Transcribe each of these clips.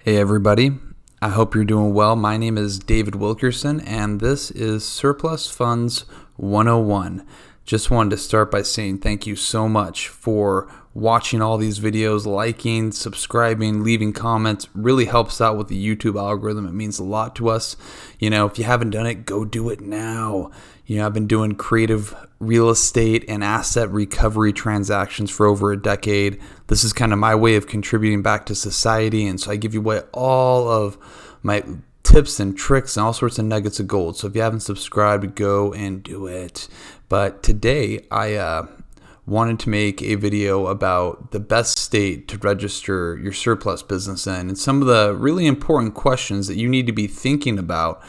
Hey everybody, I hope you're doing well. My name is David Wilkerson and this is Surplus Funds 101. Just wanted to start by saying thank you so much for watching all these videos, liking, subscribing, leaving comments. Really helps out with the YouTube algorithm. It means a lot to us. If you haven't done it, go do it now. I've been doing creative real estate and asset recovery transactions for over a decade. This is kind of my way of contributing back to society, and so I give you away all of my tips and tricks and all sorts of nuggets of gold. So if you haven't subscribed, go and do it. But today I wanted to make a video about the best state to register your surplus business in and some of the really important questions that you need to be thinking about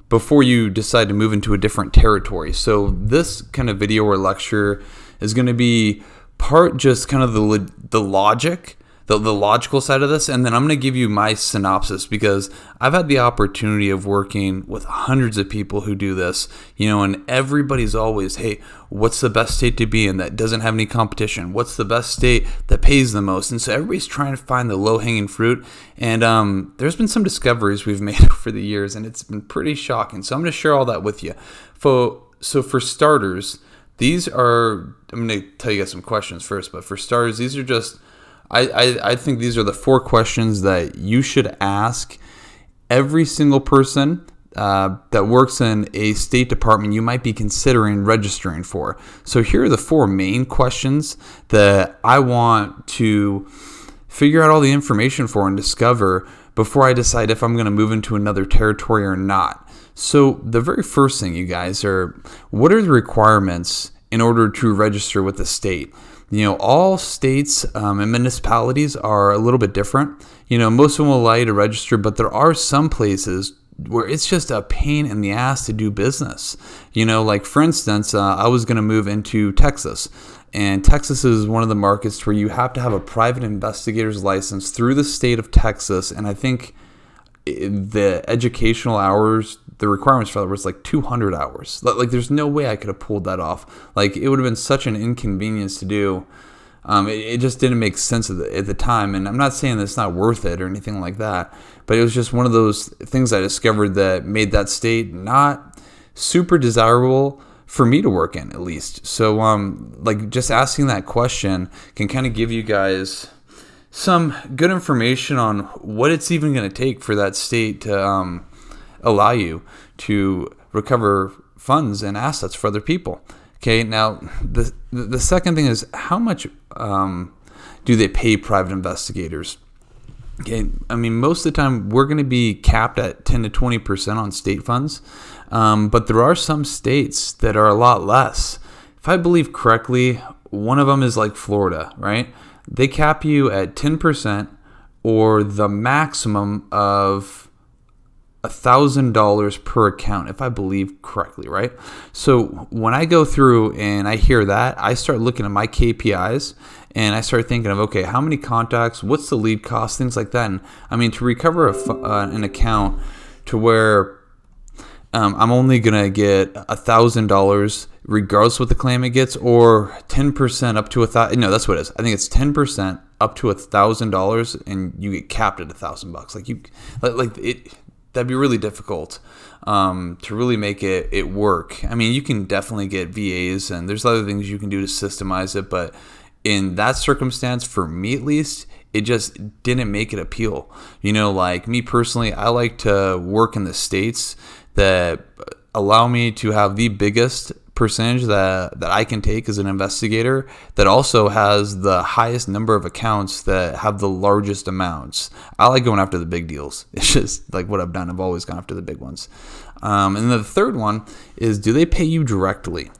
before you decide to move into a different territory. So this kind of video or lecture is going to be part just kind of the logic, the logical side of this, and then I'm going to give you my synopsis because I've had the opportunity of working with hundreds of people who do this, and everybody's always, hey, what's the best state to be in that doesn't have any competition? What's the best state that pays the most? And so everybody's trying to find the low-hanging fruit, and there's been some discoveries we've made over the years, and it's been pretty shocking. So I'm going to share all that with you. So for starters, I'm going to tell you guys some questions first, but for starters, these are just I think these are the 4 questions that you should ask every single person that works in a state department you might be considering registering for. So here are the 4 main questions that I want to figure out all the information for and discover before I decide if I'm going to move into another territory or not. So the very first thing, you guys, are what are the requirements in order to register with the state? All states and municipalities are a little bit different. Most of them will allow you to register, but there are some places where it's just a pain in the ass to do business. Like for instance, I was going to move into Texas, and Texas is one of the markets where you have to have a private investigator's license through the state of Texas, and I think the educational hours, the requirements for that was like 200 hours. Like there's no way I could have pulled that off. Like it would have been such an inconvenience to do. It just didn't make sense at the time. And I'm not saying that it's not worth it or anything like that, but it was just one of those things I discovered that made that state not super desirable for me to work in, at least. So like just asking that question can kind of give you guys some good information on what it's even going to take for that state to allow you to recover funds and assets for other people. Okay, now the second thing is how much do they pay private investigators? Okay, I mean, most of the time we're going to be capped at 10 to 20% on state funds, but there are some states that are a lot less. If I believe correctly, one of them is like Florida, right? They cap you at 10% or the maximum of $1,000 per account, if I believe correctly, right? So when I go through and I hear that, I start looking at my KPIs and I start thinking of, okay, how many contacts, what's the lead cost, things like that. And I mean, to recover an account to where I'm only going to get $1,000 regardless of what the claimant gets, or 10% up to $1,000. No, that's what it is. I think it's 10% up to $1,000 and you get capped at $1,000. That'd be really difficult to really make it work. I mean, you can definitely get VAs and there's other things you can do to systemize it, but in that circumstance, for me at least, it just didn't make it appeal. Like me personally, I like to work in the states that allow me to have the biggest percentage that I can take as an investigator, that also has the highest number of accounts that have the largest amounts. I like going after the big deals. It's just like what I've done. I've always gone after the big ones. And then the third one is, do they pay you directly?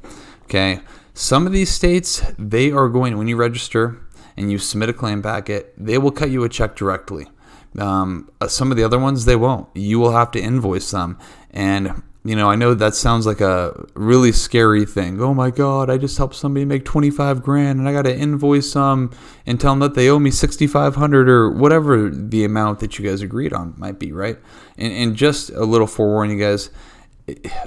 Okay. Some of these states, they are going, when you register and you submit a claim packet, they will cut you a check directly. Some of the other ones, they won't. You will have to invoice them. And I know that sounds like a really scary thing. Oh my God, I just helped somebody make $25,000 and I got to invoice them and tell them that they owe me $6,500 or whatever the amount that you guys agreed on might be, right? And just a little forewarning, you guys,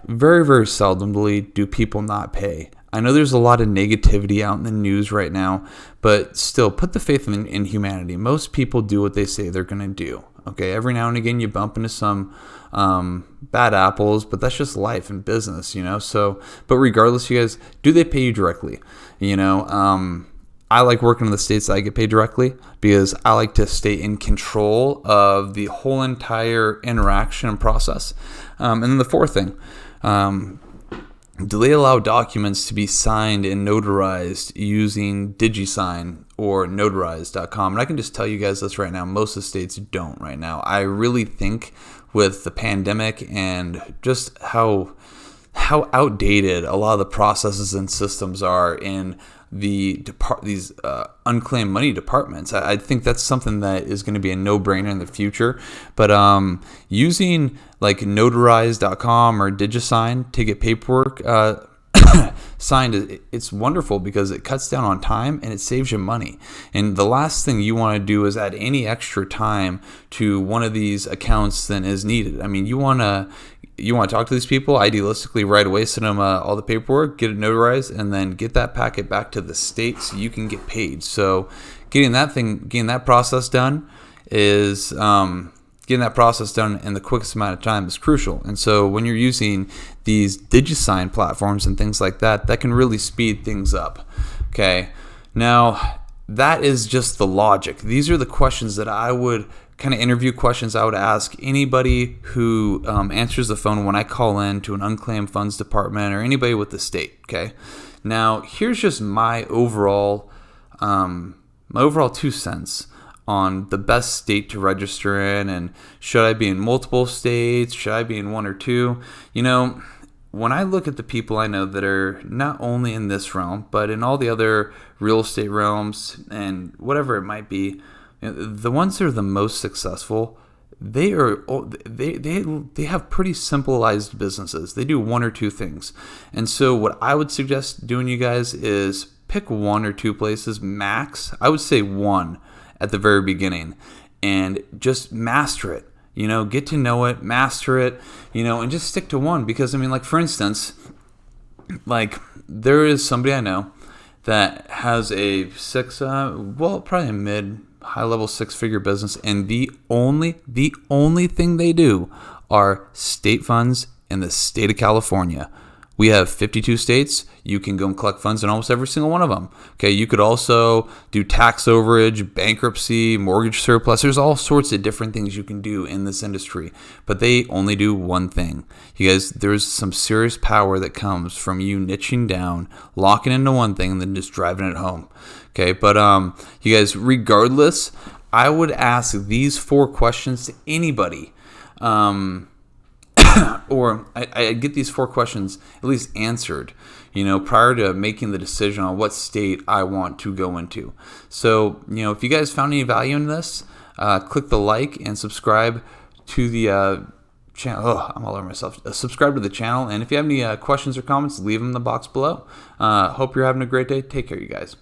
very, very seldomly do people not pay. I know there's a lot of negativity out in the news right now, but still, put the faith in humanity. Most people do what they say they're going to do. Okay, every now and again you bump into some bad apples, but that's just life and business, So, but regardless, you guys, do they pay you directly? I like working in the states that I get paid directly because I like to stay in control of the whole entire interaction and process. And then the fourth thing, do they allow documents to be signed and notarized using DigiSign or notarize.com? And I can just tell you guys this right now, most of the states don't right now. I really think with the pandemic and just how outdated a lot of the processes and systems are in these unclaimed money departments. I think that's something that is going to be a no-brainer in the future. But using like notarize.com or DigiSign to get paperwork signed, it's wonderful because it cuts down on time and it saves you money. And the last thing you want to do is add any extra time to one of these accounts than is needed. I mean, you want to talk to these people, idealistically right away, send them all the paperwork, get it notarized, and then get that packet back to the state so you can get paid. So getting that process done is getting that process done in the quickest amount of time is crucial. And so when you're using these DigiSign platforms and things like that, that can really speed things up. Okay, now that is just the logic. These are the questions that I would kind of interview questions I would ask anybody who answers the phone when I call in to an unclaimed funds department or anybody with the state. Okay, now here's just my overall 2 cents on the best state to register in, and should I be in multiple states? Should I be in one or two? When I look at the people I know that are not only in this realm, but in all the other real estate realms and whatever it might be, the ones that are the most successful, they have pretty simplified businesses. They do one or two things. And so what I would suggest doing, you guys, is pick one or two places max. I would say one at the very beginning and just master it. Get to know it, master it, and just stick to one. Because, for instance, there is somebody I know that has a probably a high-level six-figure business, and the only thing they do are state funds in the state of California. We have 52 states. You can go and collect funds in almost every single one of them. Okay, you could also do tax overage, bankruptcy, mortgage surplus. There's all sorts of different things you can do in this industry, but they only do one thing. You guys, there's some serious power that comes from you niching down, locking into one thing, and then just driving it home. Okay, but you guys, regardless, I would ask these 4 questions to anybody. Or I get these 4 questions at least answered, prior to making the decision on what state I want to go into. So, if you guys found any value in this, click the like and subscribe to the channel. Oh, I'm all over myself. Subscribe to the channel. And if you have any questions or comments, leave them in the box below. Hope you're having a great day. Take care, you guys.